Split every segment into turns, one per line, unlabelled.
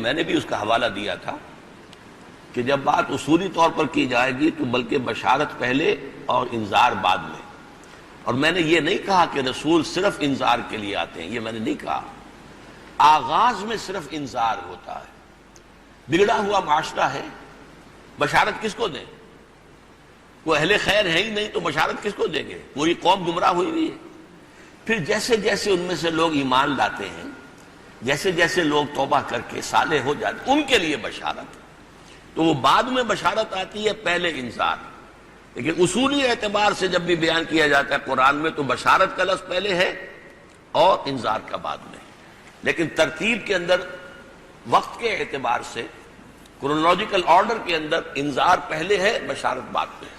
میں نے بھی اس کا حوالہ دیا تھا کہ جب بات اصولی طور پر کی جائے گی تو بلکہ بشارت پہلے اور انذار بعد میں. اور میں نے یہ نہیں کہا کہ رسول صرف انذار کے لیے آتے ہیں، یہ میں نے نہیں کہا. آغاز میں صرف انذار ہوتا ہے. بگڑا ہوا معاشرہ ہے، بشارت کس کو دیں؟ وہ اہل خیر ہے ہی نہیں تو بشارت کس کو دیں گے؟ پوری قوم گمراہ ہوئی ہوئی ہے. پھر جیسے جیسے ان میں سے لوگ ایمان لاتے ہیں، جیسے جیسے لوگ توبہ کر کے صالح ہو جاتے ہیں، ان کے لیے بشارت. تو وہ بعد میں بشارت آتی ہے، پہلے انذار. لیکن اصولی اعتبار سے جب بھی بیان کیا جاتا ہے قرآن میں تو بشارت کا لفظ پہلے ہے اور انذار کا بعد میں. لیکن ترتیب کے اندر وقت کے اعتبار سے کرونالوجیکل آرڈر کے اندر انذار پہلے ہے، بشارت بعد میں.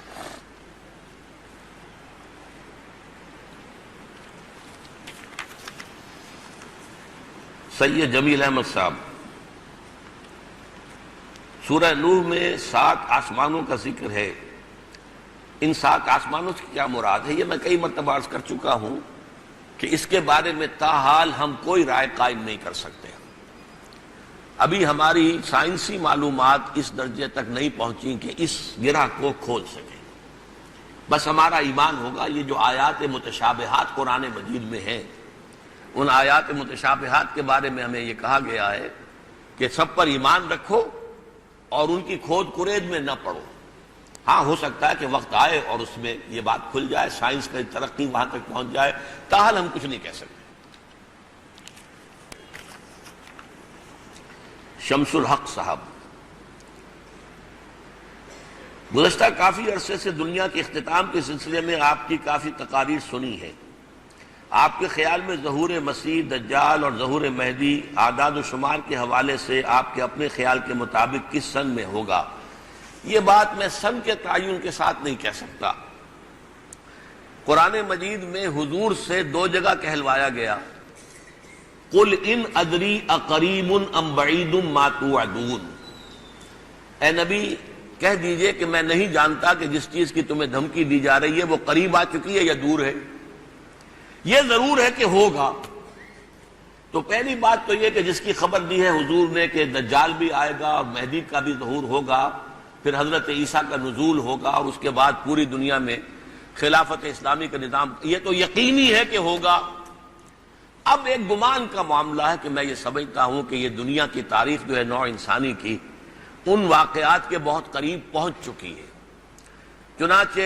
سید جمیل احمد صاحب، سورہ نوح میں 7 آسمانوں کا ذکر ہے. ان 7 آسمانوں سے کیا مراد ہے؟ یہ میں کئی مرتبہ عرض کر چکا ہوں کہ اس کے بارے میں تاحال ہم کوئی رائے قائم نہیں کر سکتے. ابھی ہماری سائنسی معلومات اس درجے تک نہیں پہنچی کہ اس گرہ کو کھول سکیں. بس ہمارا ایمان ہوگا یہ جو آیات متشابہات قرآن مجید میں ہیں، ان آیات متشابہات کے بارے میں ہمیں یہ کہا گیا ہے کہ سب پر ایمان رکھو اور ان کی کھود کرید میں نہ پڑو. ہاں ہو سکتا ہے کہ وقت آئے اور اس میں یہ بات کھل جائے، سائنس کی ترقی وہاں تک پہنچ جائے، تاحال ہم کچھ نہیں کہہ سکتے. شمس الحق صاحب، گزشتہ کافی عرصے سے دنیا کے اختتام کے سلسلے میں آپ کی کافی تقاریر سنی ہے. آپ کے خیال میں ظہور مسیح دجال اور ظہور مہدی اعداد و شمار کے حوالے سے آپ کے اپنے خیال کے مطابق کس سن میں ہوگا؟ یہ بات میں سن کے تعین کے ساتھ نہیں کہہ سکتا. قرآن مجید میں حضور سے 2 جگہ کہلوایا گیا، قل ان ادری اقریب ام بعید ما توعدون. اے نبی کہہ دیجئے کہ میں نہیں جانتا کہ جس چیز کی تمہیں دھمکی دی جا رہی ہے وہ قریب آ چکی ہے یا دور ہے. یہ ضرور ہے کہ ہوگا. تو پہلی بات تو یہ کہ جس کی خبر دی ہے حضور نے کہ دجال بھی آئے گا اور مہدی کا بھی ظہور ہوگا، پھر حضرت عیسیٰ کا نزول ہوگا اور اس کے بعد پوری دنیا میں خلافت اسلامی کا نظام، یہ تو یقینی ہے کہ ہوگا. اب ایک گمان کا معاملہ ہے کہ میں یہ سمجھتا ہوں کہ یہ دنیا کی تاریخ جو ہے نوع انسانی کی ان واقعات کے بہت قریب پہنچ چکی ہے. چنانچہ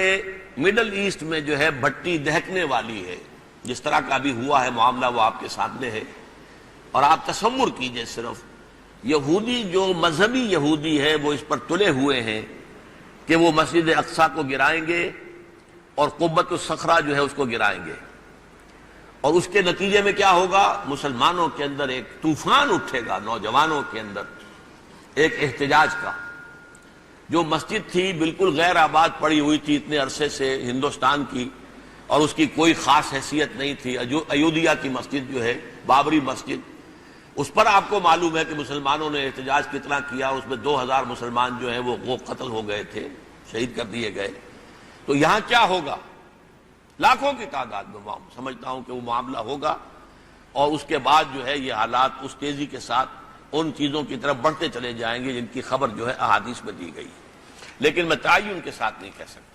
مڈل ایسٹ میں جو ہے بھٹی دہکنے والی ہے، جس طرح کا بھی ہوا ہے معاملہ وہ آپ کے سامنے ہے. اور آپ تصور کیجئے صرف یہودی جو مذہبی یہودی ہے وہ اس پر تلے ہوئے ہیں کہ وہ مسجد اقصی کو گرائیں گے اور قبۃ الصخرہ جو ہے اس کو گرائیں گے. اور اس کے نتیجے میں کیا ہوگا؟ مسلمانوں کے اندر ایک طوفان اٹھے گا، نوجوانوں کے اندر ایک احتجاج کا. جو مسجد تھی بالکل غیر آباد پڑی ہوئی تھی اتنے عرصے سے ہندوستان کی، اور اس کی کوئی خاص حیثیت نہیں تھی. ایودھیا کی مسجد جو ہے بابری مسجد، اس پر آپ کو معلوم ہے کہ مسلمانوں نے احتجاج کتنا کیا. اس میں 2000 مسلمان جو ہیں وہ قتل ہو گئے تھے، شہید کر دیے گئے. تو یہاں کیا ہوگا؟ لاکھوں کی تعداد میں سمجھتا ہوں کہ وہ معاملہ ہوگا. اور اس کے بعد جو ہے یہ حالات اس تیزی کے ساتھ ان چیزوں کی طرف بڑھتے چلے جائیں گے جن کی خبر جو ہے احادیث میں دی گئی. لیکن میں تعین کے ساتھ نہیں کہہ سکتا.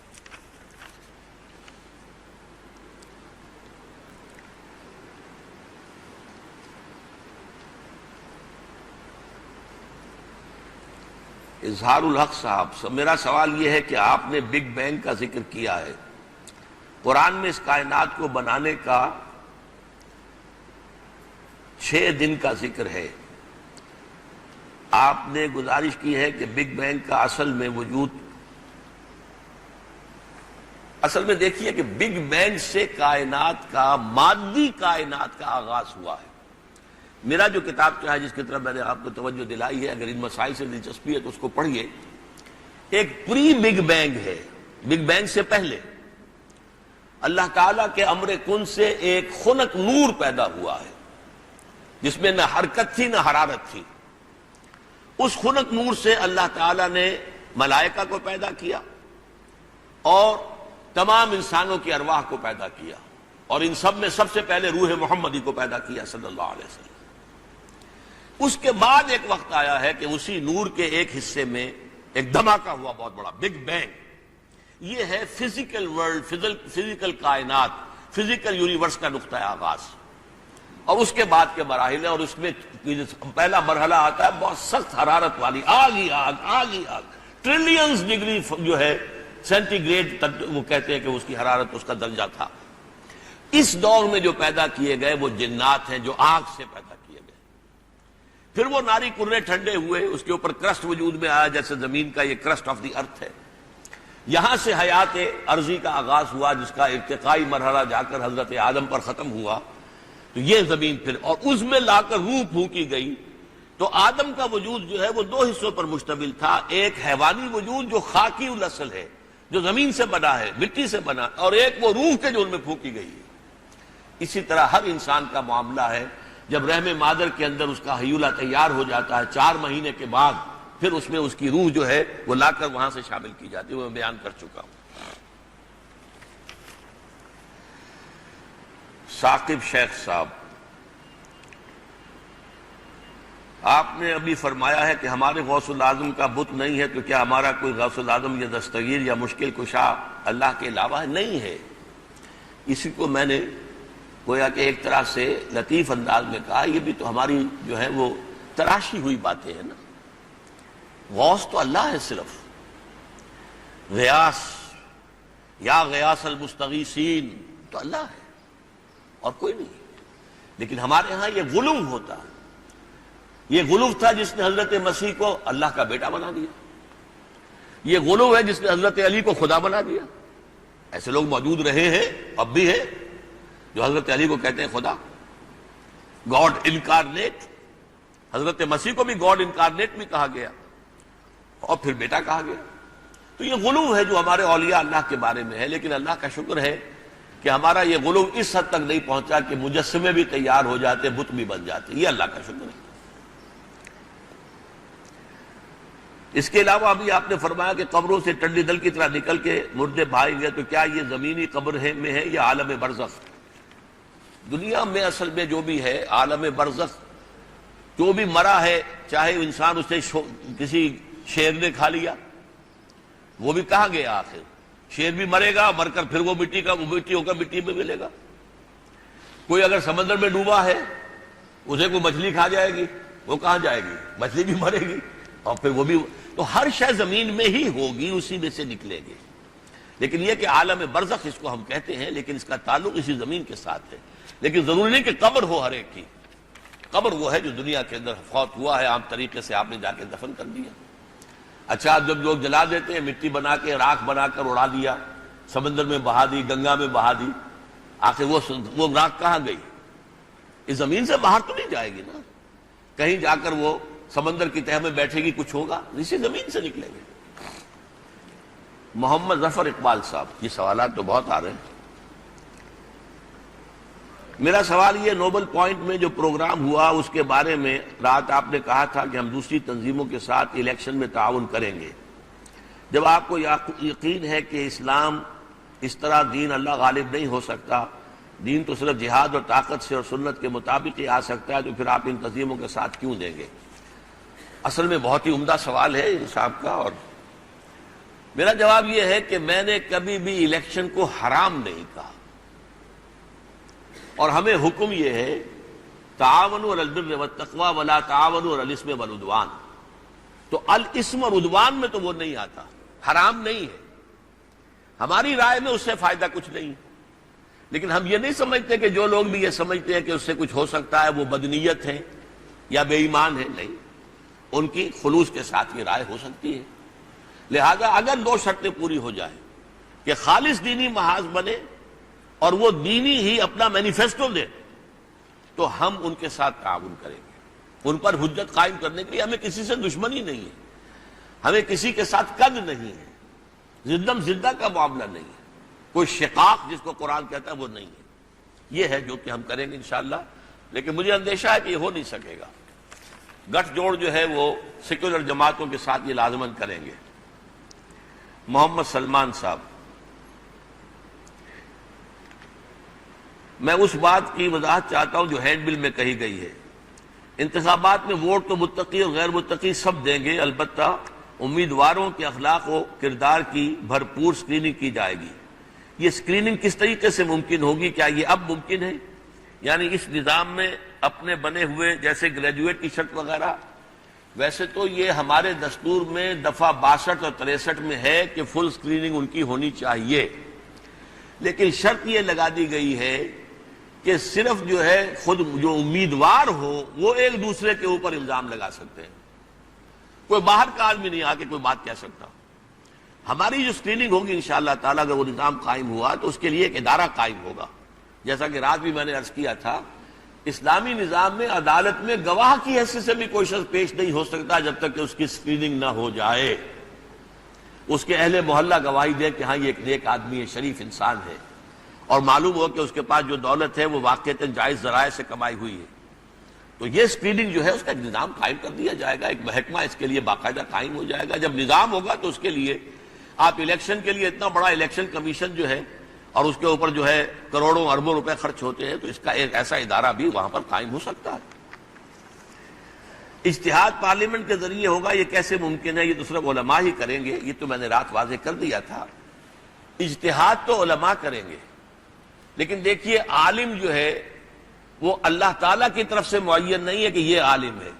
اظہار الحق صاحب، میرا سوال یہ ہے کہ آپ نے بگ بینگ کا ذکر کیا ہے. قرآن میں اس کائنات کو بنانے کا 6 دن کا ذکر ہے. آپ نے گزارش کی ہے کہ بگ بینگ کا اصل میں دیکھیے کہ بگ بینگ سے کائنات کا، مادی کائنات کا آغاز ہوا ہے. میرا جو کتاب چاہے جس کی طرف میں نے آپ کو توجہ دلائی ہے، اگر ان مسائل سے دلچسپی ہے تو اس کو پڑھیے. ایک پری بگ بینگ ہے. بگ بینگ سے پہلے اللہ تعالیٰ کے امر کن سے ایک خنک نور پیدا ہوا ہے جس میں نہ حرکت تھی نہ حرارت تھی. اس خنک نور سے اللہ تعالیٰ نے ملائکہ کو پیدا کیا اور تمام انسانوں کی ارواح کو پیدا کیا، اور ان سب میں سب سے پہلے روح محمدی کو پیدا کیا صلی اللہ علیہ وسلم. اس کے بعد ایک وقت آیا ہے کہ اسی نور کے ایک حصے میں ایک دھماکہ ہوا بہت بڑا، بگ بینگ۔ یہ ہے فزیکل ورلڈ، فزیکل کائنات، فزیکل یونیورس کا نقطہ آغاز، اور اس کے بعد کے مراحل ہیں، اور اس میں پہلا مرحلہ آتا ہے بہت سخت حرارت والی، آگ ہی آگ، آگ ہی آگ، ٹریلینز ڈگری جو ہے سینٹی گریڈ تک وہ کہتے ہیں کہ اس کی حرارت، اس کا درجہ تھا۔ اس دور میں جو پیدا کیے گئے وہ جنات ہیں جو آگ سے پیدا کیے گئے۔ پھر وہ ناری کرے ٹھنڈے ہوئے، اس کے اوپر کرسٹ وجود میں آیا، جیسے زمین کا یہ کرسٹ آف دی ارتھ ہے۔ یہاں سے حیات ارضی کا آغاز ہوا، جس کا ارتقائی مرحلہ جا کر حضرت آدم پر ختم ہوا۔ تو یہ زمین پھر، اور اس میں لا کر روح پھونکی گئی۔ تو آدم کا وجود جو ہے وہ دو حصوں پر مشتمل تھا، ایک حیوانی وجود جو خاکی الاصل ہے، جو زمین سے بنا ہے، مٹی سے بنا، اور ایک وہ روح کے جو ان میں پھونکی گئی ہے۔ اسی طرح ہر انسان کا معاملہ ہے، جب رحم مادر کے اندر اس کا حیولہ تیار ہو جاتا ہے 4 مہینے کے بعد، پھر اس میں اس کی روح جو ہے وہ لا کر وہاں سے شامل کی جاتی ہے، وہ میں بیان کر چکا ہوں۔ ثاقب شیخ صاحب، آپ نے ابھی فرمایا ہے کہ ہمارے غوث الاعظم کا بت نہیں ہے، تو کیا ہمارا کوئی غوث الاعظم یا دستگیر یا مشکل کشا اللہ کے علاوہ نہیں ہے؟ اسی کو میں نے گویا کہ ایک طرح سے لطیف انداز میں کہا، یہ بھی تو ہماری جو ہے وہ تراشی ہوئی باتیں ہیں نا۔ غوث تو اللہ ہے صرف، غیاث یا غیاث المستغیثین تو اللہ ہے اور کوئی نہیں۔ لیکن ہمارے ہاں یہ غلو ہوتا ہے، یہ غلو تھا جس نے حضرت مسیح کو اللہ کا بیٹا بنا دیا، یہ غلو ہے جس نے حضرت علی کو خدا بنا دیا۔ ایسے لوگ موجود رہے ہیں، اب بھی ہے، جو حضرت علی کو کہتے ہیں خدا، گاڈ انکارنیٹ۔ حضرت مسیح کو بھی گاڈ انکارنیٹ بھی کہا گیا اور پھر بیٹا کہا گیا۔ تو یہ غلو ہے جو ہمارے اولیاء اللہ کے بارے میں ہے، لیکن اللہ کا شکر ہے کہ ہمارا یہ غلو اس حد تک نہیں پہنچا کہ مجسمے بھی تیار ہو جاتے، بت بھی بن جاتے، یہ اللہ کا شکر ہے۔ اس کے علاوہ ابھی آپ نے فرمایا کہ قبروں سے ٹنڈی دل کی طرح نکل کے مردے بھائیں گے، تو کیا یہ زمینی قبر میں ہے یا عالم برزخ؟ دنیا میں اصل میں جو بھی ہے عالم برزخ، جو بھی مرا ہے، چاہے انسان اسے کسی شیر نے کھا لیا، وہ بھی کہاں گیا آخر؟ شیر بھی مرے گا، مر کر پھر وہ مٹی ہو کر مٹی میں ملے گا۔ کوئی اگر سمندر میں ڈوبا ہے، اسے کوئی مچھلی کھا جائے گی، وہ کہاں جائے گی؟ مچھلی بھی مرے گی، اور پھر وہ بھی، تو ہر شے زمین میں ہی ہوگی، اسی میں سے نکلیں گے۔ لیکن یہ کہ عالم برزخ اس کو ہم کہتے ہیں، لیکن اس کا تعلق اسی زمین کے ساتھ ہے۔ لیکن ضروری نہیں کہ قبر ہو ہر ایک کی، قبر وہ ہے جو دنیا کے اندر فوت ہوا ہے، عام طریقے سے آپ نے جا کے دفن کر دیا۔ اچھا، جب لوگ جلا دیتے ہیں، مٹی بنا کے، راکھ بنا کر اڑا دیا، سمندر میں بہا دی، گنگا میں بہا دی، آخر وہ راکھ کہاں گئی؟ اس زمین سے باہر تو نہیں جائے گی نا، کہیں جا کر وہ سمندر کی تہہ میں بیٹھے گی، کچھ ہوگا؟ اسی زمین سے نکلیں گے۔ محمد ظفر اقبال صاحب، یہ سوالات تو بہت آ رہے ہیں۔ میرا سوال یہ، نوبل پوائنٹ میں جو پروگرام ہوا اس کے بارے میں رات آپ نے کہا تھا کہ ہم دوسری تنظیموں کے ساتھ الیکشن میں تعاون کریں گے۔ جب آپ کو یقین ہے کہ اسلام اس طرح دین اللہ غالب نہیں ہو سکتا، دین تو صرف جہاد اور طاقت سے اور سنت کے مطابق ہی آ سکتا ہے، تو پھر آپ ان تنظیموں کے ساتھ کیوں دیں گے؟ اصل میں بہت ہی عمدہ سوال ہے صاحب کا، اور میرا جواب یہ ہے کہ میں نے کبھی بھی الیکشن کو حرام نہیں کہا، اور ہمیں حکم یہ ہے تعاونوا علی البر والتقوی ولا تعاونوا علی الاثم والعدوان۔ تو الاسم اور عدوان میں تو وہ نہیں آتا، حرام نہیں ہے، ہماری رائے میں اس سے فائدہ کچھ نہیں، لیکن ہم یہ نہیں سمجھتے کہ جو لوگ بھی یہ سمجھتے ہیں کہ اس سے کچھ ہو سکتا ہے وہ بدنیت ہے یا بے ایمان ہے، نہیں، ان کی خلوص کے ساتھ یہ رائے ہو سکتی ہے۔ لہذا اگر 2 شرطیں پوری ہو جائیں کہ خالص دینی محاذ بنے اور وہ دینی ہی اپنا مینیفیسٹو دے، تو ہم ان کے ساتھ تعاون کریں گے۔ ان پر حجت قائم کرنے کے لیے ہمیں کسی سے دشمنی نہیں ہے، ہمیں کسی کے ساتھ قد نہیں ہے، زدم زدہ کا معاملہ نہیں ہے، کوئی شقاق جس کو قرآن کہتا ہے وہ نہیں ہے۔ یہ ہے جو کہ ہم کریں گے انشاءاللہ، لیکن مجھے اندیشہ ہے کہ یہ ہو نہیں سکے گا۔ گٹھ جوڑ جو ہے وہ سیکولر جماعتوں کے ساتھ یہ لازمن کریں گے۔ محمد سلمان صاحب، میں اس بات کی وضاحت چاہتا ہوں جو ہینڈ بل میں کہی گئی ہے انتخابات میں ووٹ تو متقی اور غیر متقی سب دیں گے، البتہ امیدواروں کے اخلاق و کردار کی بھرپور سکریننگ کی جائے گی۔ یہ سکریننگ کس طریقے سے ممکن ہوگی؟ کیا یہ اب ممکن ہے؟ یعنی اس نظام میں اپنے بنے ہوئے جیسے گریجویٹ کی شرط وغیرہ، ویسے تو یہ ہمارے دستور میں دفعہ 62 اور 63 میں ہے کہ فل سکریننگ ان کی ہونی چاہیے، لیکن شرط یہ لگا دی گئی ہے کہ صرف جو ہے خود جو امیدوار ہو وہ ایک دوسرے کے اوپر الزام لگا سکتے ہیں، کوئی باہر کا آدمی نہیں آ کے کوئی بات کہہ سکتا۔ ہماری جو سکریننگ ہوگی انشاءاللہ تعالیٰ اگر وہ نظام قائم ہوا تو اس کے لیے ایک ادارہ قائم ہوگا، جیسا کہ رات بھی میں نے عرض کیا تھا، اسلامی نظام میں عدالت میں گواہ کی حیثیت سے بھی کوئی شخص پیش نہیں ہو سکتا جب تک کہ اس کی سکریننگ نہ ہو جائے، اس کے اہل محلہ گواہی دے کہ ہاں یہ ایک نیک آدمی ہے، شریف انسان ہے، اور معلوم ہو کہ اس کے پاس جو دولت ہے وہ واقعتاً جائز ذرائع سے کمائی ہوئی ہے، تو یہ سکریننگ جو ہے اس کا ایک نظام قائم کر دیا جائے گا، ایک محکمہ اس کے لیے باقاعدہ قائم ہو جائے گا۔ جب نظام ہوگا تو اس کے لیے آپ الیکشن کے لیے اتنا بڑا الیکشن کمیشن جو ہے اور اس کے اوپر جو ہے کروڑوں اربوں روپے خرچ ہوتے ہیں، تو اس کا ایک ایسا ادارہ بھی وہاں پر قائم ہو سکتا ہے۔ اجتہاد پارلیمنٹ کے ذریعے ہوگا، یہ کیسے ممکن ہے؟ یہ تو صرف علماء ہی کریں گے، یہ تو میں نے رات واضح کر دیا تھا۔ اجتہاد تو علماء کریں گے، لیکن دیکھیے عالم جو ہے وہ اللہ تعالیٰ کی طرف سے معین نہیں ہے کہ یہ عالم ہے،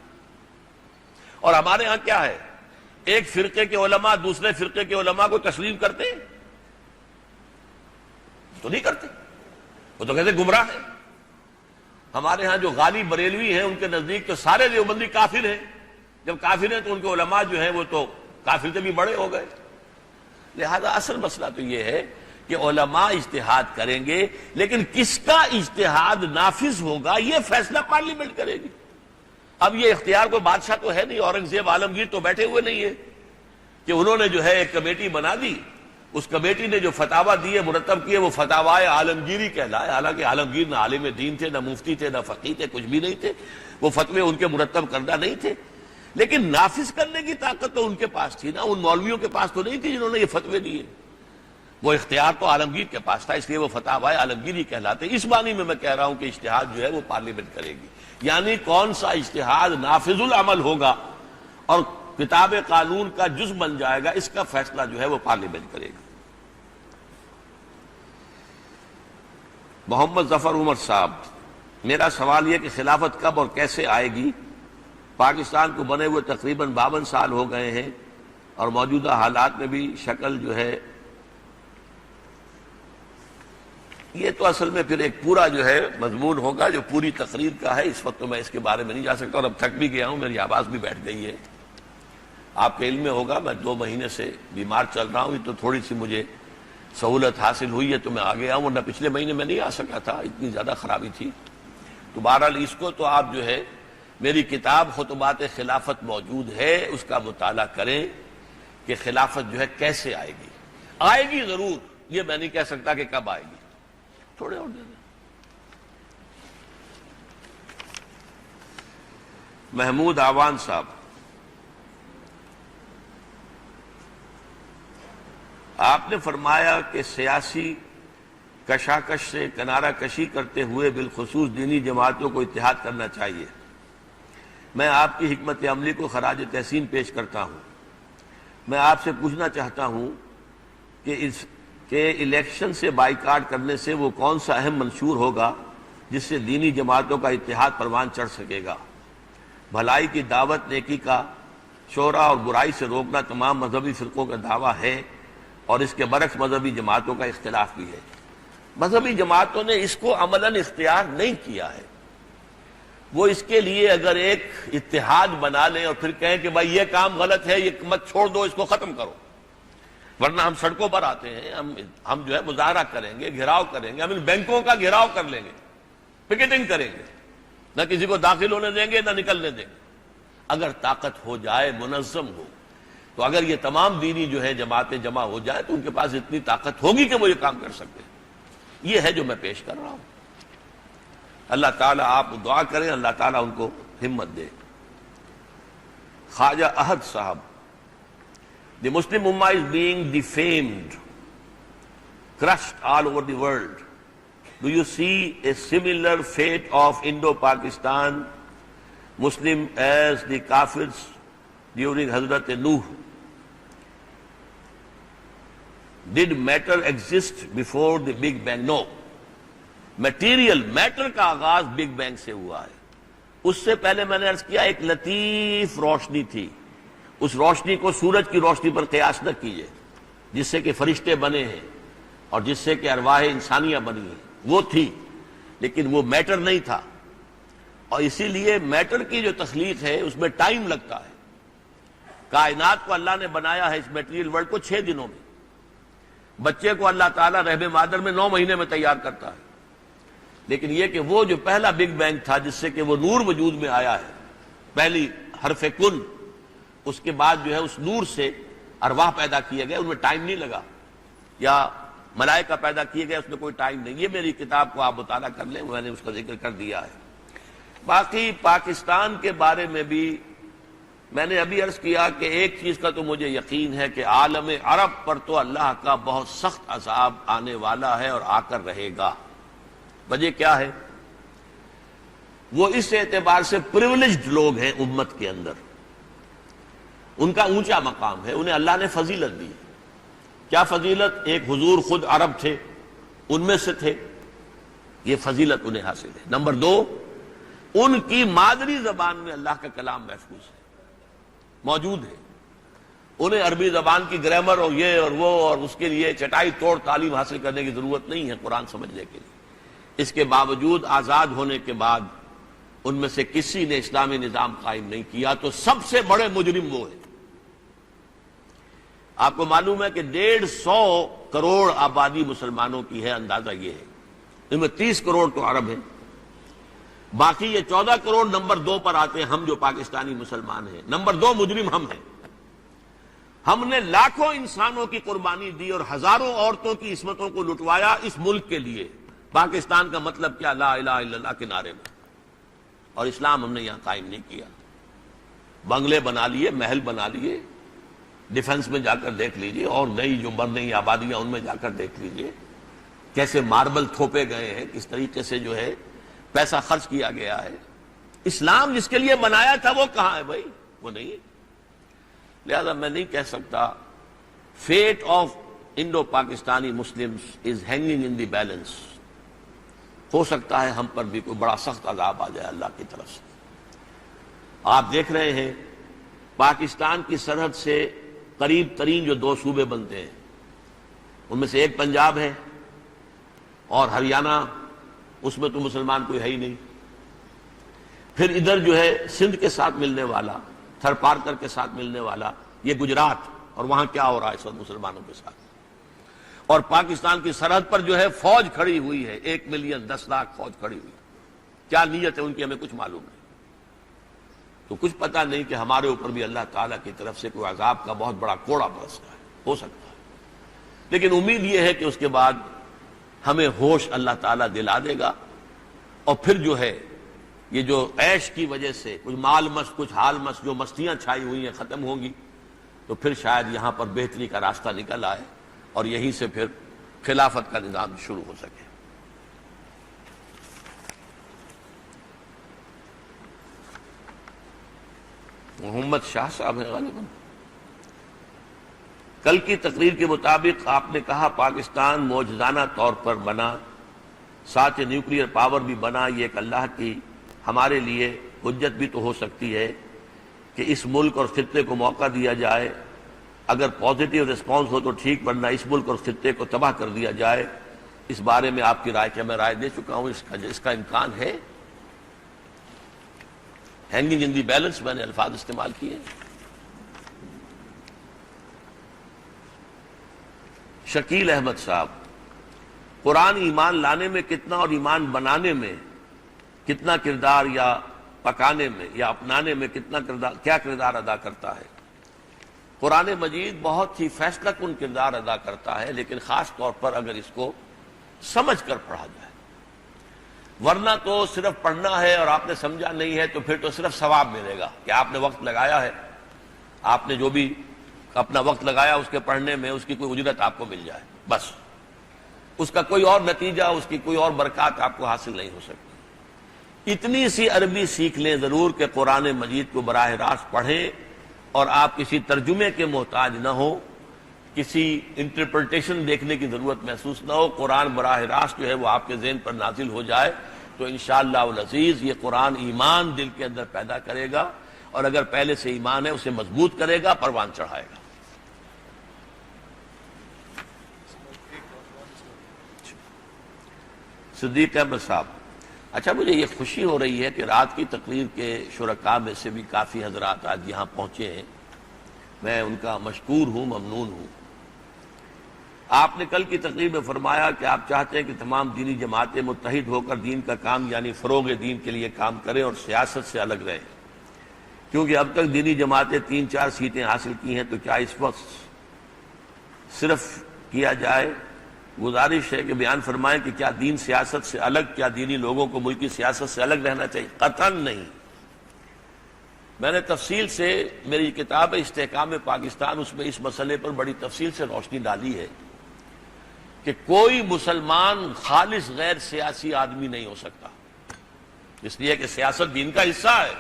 اور ہمارے ہاں کیا ہے، ایک فرقے کے علماء دوسرے فرقے کے علماء کو تسلیم کرتے ہیں؟ تو نہیں کرتے، وہ تو کہتے گمراہ ہیں۔ ہمارے ہاں جو غالی بریلوی ہیں ان کے نزدیک تو سارے دیوبندی کافر ہیں، جب کافر ہیں تو ان کے علماء جو ہیں وہ تو کافر سے بھی بڑے ہو گئے۔ لہذا اصل مسئلہ تو یہ ہے کہ علماء اجتہاد کریں گے، لیکن کس کا اجتہاد نافذ ہوگا یہ فیصلہ پارلیمنٹ کرے گی۔ اب یہ اختیار کوئی بادشاہ تو ہے نہیں، اورنگزیب عالمگیر تو بیٹھے ہوئے نہیں ہے کہ انہوں نے جو ہے ایک کمیٹی بنا دی، اس کمیٹی نے جو فتاوی دیے مرتب کیے وہ فتاوی عالمگیری کہلائے، حالانکہ عالمگیر نہ عالم دین تھے، نہ مفتی تھے، نہ فقیہ تھے، کچھ بھی نہیں تھے، وہ فتوے ان کے مرتب کردہ نہیں تھے، لیکن نافذ کرنے کی طاقت تو ان کے پاس تھی نا، ان مولویوں کے پاس تو نہیں تھی جنہوں نے یہ فتوے دیے، وہ اختیار تو عالمگیر کے پاس تھا، اس لیے وہ فتاوی عالمگیری کہلاتے۔ اس معنی میں کہہ رہا ہوں کہ اجتہاد جو ہے وہ پارلیمنٹ کرے گی، یعنی کون سا اجتہاد نافذ العمل ہوگا اور کتاب قانون کا جز بن جائے گا، اس کا فیصلہ جو ہے وہ پارلیمنٹ کرے گی۔ محمد ظفر عمر صاحب، میرا سوال یہ کہ خلافت کب اور کیسے آئے گی؟ پاکستان کو بنے ہوئے تقریباً 52 سال ہو گئے ہیں اور موجودہ حالات میں بھی شکل جو ہے، یہ تو اصل میں پھر ایک پورا جو ہے مضمون ہوگا جو پوری تقریر کا ہے، اس وقت تو میں اس کے بارے میں نہیں جا سکتا، اور اب تھک بھی گیا ہوں، میری آواز بھی بیٹھ گئی ہے۔ آپ کے علم میں ہوگا میں 2 مہینے سے بیمار چل رہا ہوں، یہ تو تھوڑی سی مجھے سہولت حاصل ہوئی ہے تو میں آ گیا ہوں، ورنہ پچھلے مہینے میں نہیں آ سکا تھا، اتنی زیادہ خرابی تھی۔ تو بہرحال اس کو تو آپ جو ہے میری کتاب خطبات خلافت موجود ہے، اس کا مطالعہ کریں کہ خلافت جو ہے کیسے آئے گی۔ آئے گی ضرور، یہ میں نہیں کہہ سکتا کہ کب آئے گی، تھوڑے اور دے دیں۔ محمود آوان صاحب، آپ نے فرمایا کہ سیاسی کشاکش سے کنارہ کشی کرتے ہوئے بالخصوص دینی جماعتوں کو اتحاد کرنا چاہیے۔ میں آپ کی حکمت عملی کو خراج تحسین پیش کرتا ہوں۔ میں آپ سے پوچھنا چاہتا ہوں کہ الیکشن سے بائیکاٹ کرنے سے وہ کون سا اہم منشور ہوگا جس سے دینی جماعتوں کا اتحاد پروان چڑھ سکے گا؟ بھلائی کی دعوت، نیکی کا شورا اور برائی سے روکنا تمام مذہبی فرقوں کا دعویٰ ہے، اور اس کے برعکس مذہبی جماعتوں کا اختلاف بھی ہے۔ مذہبی جماعتوں نے اس کو عملاً اختیار نہیں کیا ہے، وہ اس کے لیے اگر ایک اتحاد بنا لیں اور پھر کہیں کہ بھائی یہ کام غلط ہے، یہ مت چھوڑ دو، اس کو ختم کرو، ورنہ ہم سڑکوں پر آتے ہیں، ہم جو ہے مظاہرہ کریں گے، گھیراؤ کریں گے، ہم ان بینکوں کا گھیراؤ کر لیں گے، پکیٹنگ کریں گے، نہ کسی کو داخل ہونے دیں گے نہ نکلنے دیں گے۔ اگر طاقت ہو جائے، منظم ہو، تو اگر یہ تمام دینی جو ہے جماعتیں جمع ہو جائے تو ان کے پاس اتنی طاقت ہوگی کہ وہ یہ کام کر سکتے ہیں۔ یہ ہے جو میں پیش کر رہا ہوں۔ اللہ تعالیٰ آپ دعا کریں، اللہ تعالیٰ ان کو ہمت دے۔ خواجہ احد صاحب، The Muslim Ummah is being defamed, crushed all over the world. Do you see a similar fate of Indo-Pakistan Muslim as the Kafirs during Hazrat Nuh. Did matter exist before the Big Bang? No. Material, matter کا آغاز big bang سے ہوا ہے. اس سے پہلے میں نے عرض کیا ایک لطیف روشنی تھی. اس روشنی کو سورج کی روشنی پر قیاس نہ کیجیے جس سے کہ فرشتے بنے ہیں اور جس سے کہ ارواح انسانیہ بنی ہیں. وہ تھی لیکن وہ میٹر نہیں تھا، اور اسی لیے میٹر کی جو تخلیق ہے اس میں ٹائم لگتا ہے. کائنات کو اللہ نے بنایا ہے اس میٹیریل ورلڈ کو 6 دنوں میں. بچے کو اللہ تعالیٰ رحم مادر میں 9 مہینے میں تیار کرتا ہے. لیکن یہ کہ وہ جو پہلا بگ بینگ تھا جس سے کہ وہ نور وجود میں آیا ہے، پہلی حرف کن، اس کے بعد جو ہے اس نور سے ارواح پیدا کیے گئے. ان میں ٹائم نہیں لگا، یا ملائکہ پیدا کیے گئے، اس میں کوئی ٹائم نہیں. یہ میری کتاب کو آپ مطالعہ کر لیں، میں نے اس کا ذکر کر دیا ہے. باقی پاکستان کے بارے میں بھی میں نے ابھی عرض کیا کہ ایک چیز کا تو مجھے یقین ہے کہ عالم عرب پر تو اللہ کا بہت سخت عذاب آنے والا ہے اور آ کر رہے گا. وجہ کیا ہے؟ وہ اس اعتبار سے پریولیجڈ لوگ ہیں امت کے اندر، ان کا اونچا مقام ہے، انہیں اللہ نے فضیلت دی. کیا فضیلت؟ ایک حضور خود عرب تھے، ان میں سے تھے، یہ فضیلت انہیں حاصل ہے. نمبر 2، ان کی مادری زبان میں اللہ کا کلام محفوظ ہے، موجود ہے. انہیں عربی زبان کی گرامر اور یہ اور وہ اور اس کے لیے چٹائی توڑ تعلیم حاصل کرنے کی ضرورت نہیں ہے قرآن سمجھنے کے لیے. اس کے باوجود آزاد ہونے کے بعد ان میں سے کسی نے اسلامی نظام قائم نہیں کیا، تو سب سے بڑے مجرم وہ ہیں. آپ کو معلوم ہے کہ 150 کروڑ آبادی مسلمانوں کی ہے، اندازہ یہ ہے. ان میں 30 کروڑ تو عرب ہیں، باقی یہ 14 کروڑ نمبر 2 پر آتے ہیں، ہم جو پاکستانی مسلمان ہیں. نمبر 2 مجرم ہم ہیں. ہم نے لاکھوں انسانوں کی قربانی دی اور ہزاروں عورتوں کی عصمتوں کو لٹوایا اس ملک کے لیے. پاکستان کا مطلب کیا؟ لا الہ الا اللہ کے نعرے میں. اور اسلام ہم نے یہاں قائم نہیں کیا. بنگلے بنا لیے، محل بنا لیے، ڈیفنس میں جا کر دیکھ لیجئے، اور نئی جو بن رہی آبادیاں ان میں جا کر دیکھ لیجئے کیسے ماربل تھوپے گئے ہیں، کس طریقے سے جو ہے پیسہ خرچ کیا گیا ہے. اسلام جس کے لیے بنایا تھا وہ کہاں ہے بھائی؟ وہ نہیں ہے. لہذا میں نہیں کہہ سکتا. Fate of Indo Pakistani Muslims is hanging in the balance. ہو سکتا ہے ہم پر بھی کوئی بڑا سخت عذاب آ جائے اللہ کی طرف سے. آپ دیکھ رہے ہیں پاکستان کی سرحد سے قریب ترین جو 2 صوبے بنتے ہیں ان میں سے ایک پنجاب ہے اور ہریانہ، اس میں تو مسلمان کوئی ہے ہی نہیں. پھر ادھر جو ہے سندھ کے ساتھ ملنے والا، تھر پارکر کے ساتھ ملنے والا یہ گجرات، اور وہاں کیا ہو رہا ہے اس وقت مسلمانوں کے ساتھ. اور پاکستان کی سرحد پر جو ہے فوج کھڑی ہوئی ہے، 1 ملین 10 لاکھ فوج کھڑی ہوئی. کیا نیت ہے ان کی ہمیں کچھ معلوم نہیں. تو کچھ پتہ نہیں کہ ہمارے اوپر بھی اللہ تعالیٰ کی طرف سے کوئی عذاب کا بہت بڑا کوڑا برس رہا ہے، ہو سکتا ہے. لیکن امید یہ ہے کہ اس کے بعد ہمیں ہوش اللہ تعالیٰ دلا دے گا، اور پھر جو ہے یہ جو عیش کی وجہ سے کچھ مال مست کچھ حال مست جو مستیاں چھائی ہوئی ہیں ختم ہوں گی، تو پھر شاید یہاں پر بہتری کا راستہ نکل آئے اور یہیں سے پھر خلافت کا نظام شروع ہو سکے. محمد شاہ صاحب ہیں غالباً. کل کی تقریر کے مطابق آپ نے کہا پاکستان معجزانہ طور پر بنا، ساتھ نیوکلیئر پاور بھی بنا. یہ ایک اللہ کی ہمارے لیے حجت بھی تو ہو سکتی ہے کہ اس ملک اور خطے کو موقع دیا جائے. اگر پازیٹیو ریسپانس ہو تو ٹھیک، ورنہ اس ملک اور خطے کو تباہ کر دیا جائے. اس بارے میں آپ کی رائے کیا؟ میں رائے دے چکا ہوں. اس کا امکان ہے. ہینگنگ ان دی بیلنس میں نے الفاظ استعمال کیے. شکیل احمد صاحب، قرآن ایمان لانے میں کتنا اور ایمان بنانے میں کتنا کردار، یا پکانے میں یا اپنانے میں کیا کردار ادا کرتا ہے؟ قرآن مجید بہت ہی فیصلہ کن کردار ادا کرتا ہے، لیکن خاص طور پر اگر اس کو سمجھ کر پڑھا جائے. ورنہ تو صرف پڑھنا ہے اور آپ نے سمجھا نہیں ہے تو پھر تو صرف ثواب ملے گا کہ آپ نے وقت لگایا ہے، آپ نے جو بھی اپنا وقت لگایا اس کے پڑھنے میں اس کی کوئی اجرت آپ کو مل جائے، بس. اس کا کوئی اور نتیجہ، اس کی کوئی اور برکات آپ کو حاصل نہیں ہو سکتی. اتنی سی عربی سیکھ لیں ضرور کہ قرآن مجید کو براہ راست پڑھیں اور آپ کسی ترجمے کے محتاج نہ ہو، کسی انٹرپریٹیشن دیکھنے کی ضرورت محسوس نہ ہو، قرآن براہ راست جو ہے وہ آپ کے ذہن پر نازل ہو جائے تو انشاءاللہ العزیز یہ قرآن ایمان دل کے اندر پیدا کرے گا، اور اگر پہلے سے ایمان ہے اسے مضبوط کرے گا، پروان چڑھائے گا۔ صدیق احمد صاحب، اچھا مجھے یہ خوشی ہو رہی ہے کہ رات کی تقریر کے شرکاء میں سے بھی کافی حضرات آج یہاں پہنچے ہیں، میں ان کا مشکور ہوں، ممنون ہوں۔ آپ نے کل کی تقریر میں فرمایا کہ آپ چاہتے ہیں کہ تمام دینی جماعتیں متحد ہو کر دین کا کام یعنی فروغ دین کے لیے کام کریں اور سیاست سے الگ رہیں، کیونکہ اب تک دینی جماعتیں 3-4 سیٹیں حاصل کی ہیں، تو کیا اس وقت صرف کیا جائے؟ گزارش ہے کہ بیان فرمائیں کہ کیا دین سیاست سے الگ، کیا دینی لوگوں کو ملکی سیاست سے الگ رہنا چاہیے؟ قطعاً نہیں۔ میں نے تفصیل سے، میری کتاب استحکام پاکستان، اس میں اس مسئلے پر بڑی تفصیل سے روشنی ڈالی ہے کہ کوئی مسلمان خالص غیر سیاسی آدمی نہیں ہو سکتا، اس لیے کہ سیاست دین کا حصہ ہے،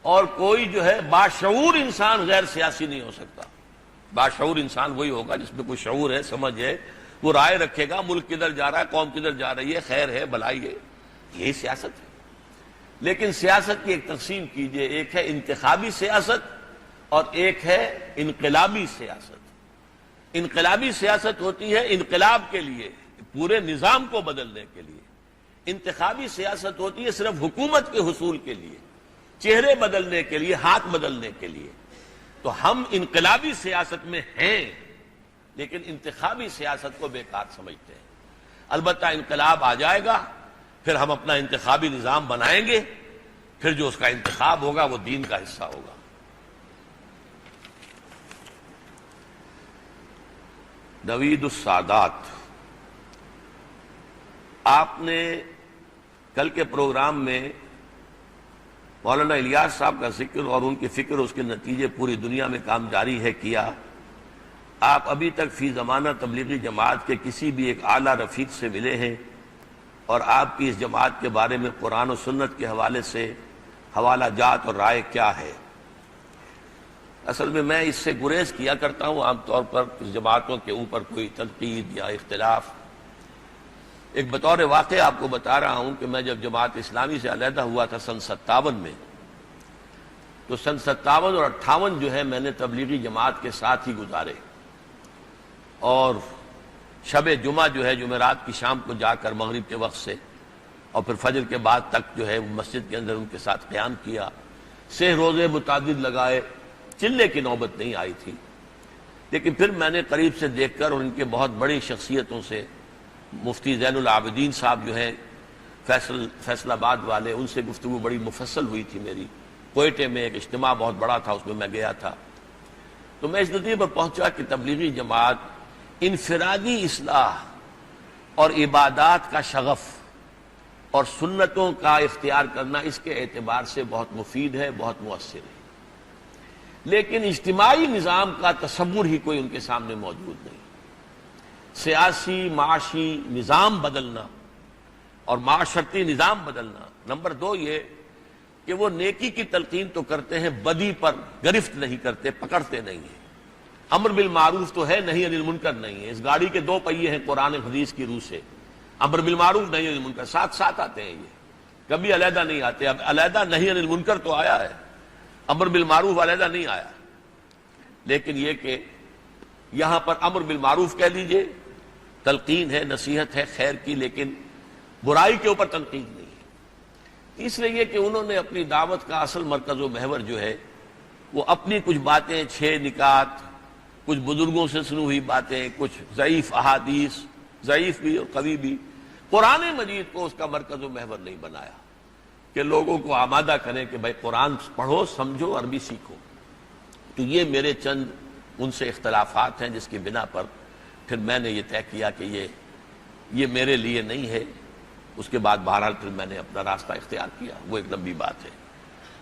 اور کوئی جو ہے باشعور انسان غیر سیاسی نہیں ہو سکتا۔ باشعور انسان وہی ہوگا جس میں کوئی شعور ہے، سمجھ ہے، وہ رائے رکھے گا ملک کدھر جا رہا ہے، قوم کدھر جا رہی ہے، خیر ہے، بھلائی ہے، یہی سیاست ہے۔ لیکن سیاست کی ایک تقسیم کیجئے، ایک ہے انتخابی سیاست اور ایک ہے انقلابی سیاست۔ انقلابی سیاست ہوتی ہے انقلاب کے لیے، پورے نظام کو بدلنے کے لیے۔ انتخابی سیاست ہوتی ہے صرف حکومت کے حصول کے لیے، چہرے بدلنے کے لیے، ہاتھ بدلنے کے لیے۔ تو ہم انقلابی سیاست میں ہیں، لیکن انتخابی سیاست کو بیکار سمجھتے ہیں۔ البتہ انقلاب آ جائے گا، پھر ہم اپنا انتخابی نظام بنائیں گے، پھر جو اس کا انتخاب ہوگا وہ دین کا حصہ ہوگا۔ نوید السادات، آپ نے کل کے پروگرام میں مولانا الیاس صاحب کا ذکر اور ان کی فکر، اس کے نتیجے پوری دنیا میں کام جاری ہے کیا۔ آپ ابھی تک فی زمانہ تبلیغی جماعت کے کسی بھی ایک اعلیٰ رفیق سے ملے ہیں، اور آپ کی اس جماعت کے بارے میں قرآن و سنت کے حوالے سے حوالہ جات اور رائے کیا ہے؟ اصل میں اس سے گریز کیا کرتا ہوں عام طور پر جماعتوں کے اوپر کوئی تنقید یا اختلاف۔ ایک بطور واقعہ آپ کو بتا رہا ہوں کہ میں جب جماعت اسلامی سے علیحدہ ہوا تھا سن 57 میں، تو سن 57 اور 58 جو ہے میں نے تبلیغی جماعت کے ساتھ ہی گزارے، اور شب جمعہ جو ہے جمعرات کی شام کو جا کر مغرب کے وقت سے اور پھر فجر کے بعد تک جو ہے مسجد کے اندر ان کے ساتھ قیام کیا، سہ روزے متعدد لگائے، چلے کی نوبت نہیں آئی تھی۔ لیکن پھر میں نے قریب سے دیکھ کر اور ان کے بہت بڑی شخصیتوں سے، مفتی زین العابدین صاحب جو ہیں فیصل آباد والے، ان سے گفتگو بڑی مفصل ہوئی تھی میری۔ کوئٹے میں ایک اجتماع بہت بڑا تھا، اس میں میں گیا تھا، تو میں اس نتیجے پر پہنچا کہ تبلیغی جماعت انفرادی اصلاح اور عبادات کا شغف اور سنتوں کا اختیار کرنا اس کے اعتبار سے بہت مفید ہے، بہت مؤثر ہے، لیکن اجتماعی نظام کا تصور ہی کوئی ان کے سامنے موجود نہیں۔ سیاسی معاشی نظام بدلنا اور معاشرتی نظام بدلنا۔ نمبر 2 یہ کہ وہ نیکی کی تلقین تو کرتے ہیں، بدی پر گرفت نہیں کرتے، پکڑتے نہیں ہیں۔ امر بالمعروف تو ہے، نہی عن المنکر نہیں ہے۔ اس گاڑی کے 2 پہیے ہیں قرآن حدیث کی روح سے، امر بالمعروف نہی عن المنکر، ساتھ ساتھ آتے ہیں، یہ کبھی علیحدہ نہیں آتے۔ اب علیحدہ نہی عن المنکر تو آیا ہے، امر بالمعروف علیحدہ نہیں آیا، لیکن یہ کہ یہاں پر امر بالمعروف کہہ لیجئے، تلقین ہے، نصیحت ہے خیر کی، لیکن برائی کے اوپر تنقید نہیں ہے۔ تیسرے یہ کہ انہوں نے اپنی دعوت کا اصل مرکز و محور جو ہے وہ اپنی کچھ باتیں، 6 نکات، کچھ بزرگوں سے سنی ہوئی باتیں، کچھ ضعیف احادیث، ضعیف بھی اور قوی بھی، قرآن مجید کو اس کا مرکز و محور نہیں بنایا کہ لوگوں کو آمادہ کریں کہ بھائی قرآن پڑھو، سمجھو، عربی سیکھو۔ تو یہ میرے چند ان سے اختلافات ہیں جس کی بنا پر پھر میں نے یہ طے کیا کہ یہ میرے لیے نہیں ہے۔ اس کے بعد بہرحال پھر میں نے اپنا راستہ اختیار کیا، وہ ایک لمبی بات ہے۔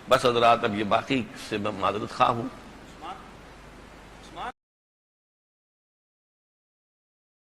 بس حضرات اب یہ باقی سے میں معذرت خواہ ہوں۔